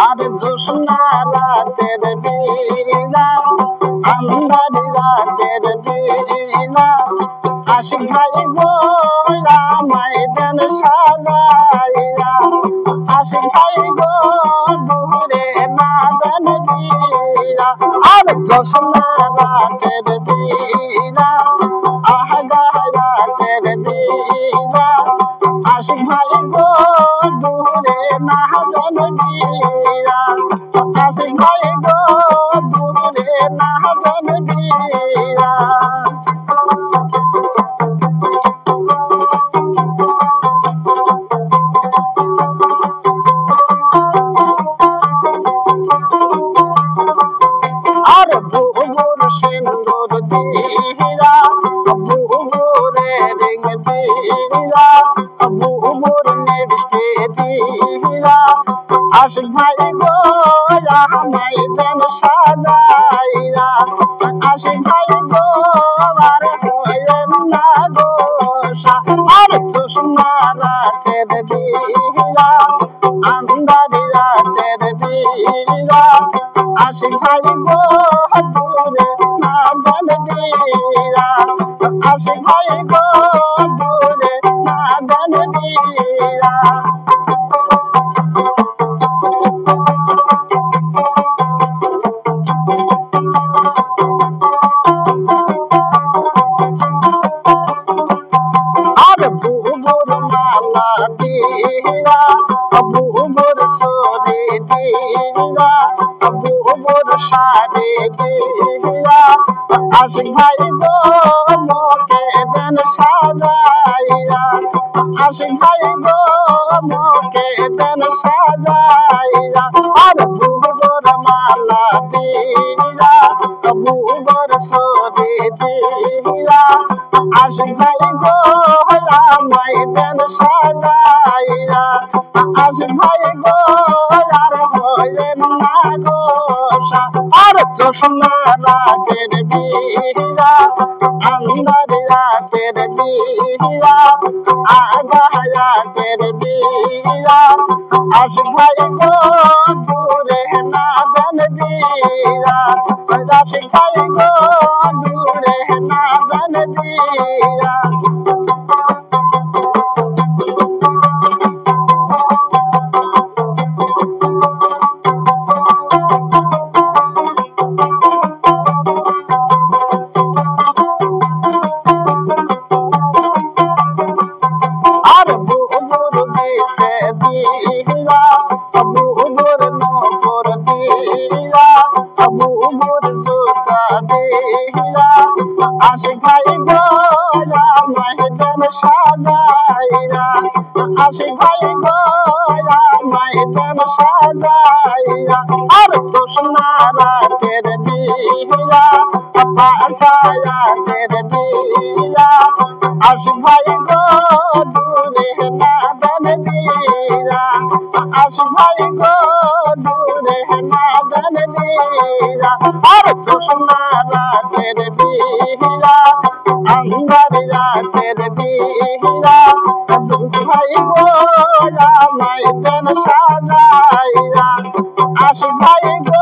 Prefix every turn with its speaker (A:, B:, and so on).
A: আর জোছনা রাতের বিনা আন্ধারি রাতের বিনা আশিক ভাই গো আমায় দেন সাজাইয়া আশিক ভাই গো দূরে না দেন বিয়া আর জোছনা রাতের বিনা আহা রাতের বিনা আশিক ভাই গো দূরে না দেন বিয়া আশিক ভাই গো দূরে না দেন বিয়া আর বুবুর সিন্দুর দিরা বুবুরে রিং দিরা বুবুর নিবৃষ্টি দিরা আশিক ভাই গো আমায় দেন সাজাইয়া আশিক ভাই গো আর হইলেন না গোসা আর জোছনা রাতের বিরা আন্ধারি রাতের বিরা আশিক ভাই গো দূরে না দেন বিয়া আশিক ভাই গো দূরে না দেন বিয়া আর বুবুর মালা দিরা বুবুর সরে দিরা বুবুর সারে দিরা আশিক ভাই গো মোকে দেন সাজাইয়া আশিক ভাই গো মোকে দেন সাজাইয়া আর বুবুর মালা দিরা বুবুর সরে দিরা আশিক ভাই গো আমায় দেন সাজাইয়া আশিক ভাই গো আর হইলেন না গোসা আর জোছনা রাতের বিরা আন্ধারি রাতের বিরা আগা রাতের বিরা আশিক ভাই গো দূরে না দেন বিয়া আশিক ভাই গো দূরে না দেন বিয়া আর বুবুর দেশে দিরা বুবুর নগর দিরা বুবুর জোতা দিরা আশিক ভাই গো আমায় দেন সাজাইয়া আশিক ভাই গো আমায় দেন সাজাইয়া আর জোছনা রাতের বিরা পাশায়াতের বিরা আশিক ভাই গো দূরে না দেন বিয়া আশিক ভাই গো দূরে না দেন বিয়া আর জোছনা রাতের বিরা আন্ধারি রাতের বিরা ভাই গো আমায় দেন সাজাইয়া আশিক ভাই গো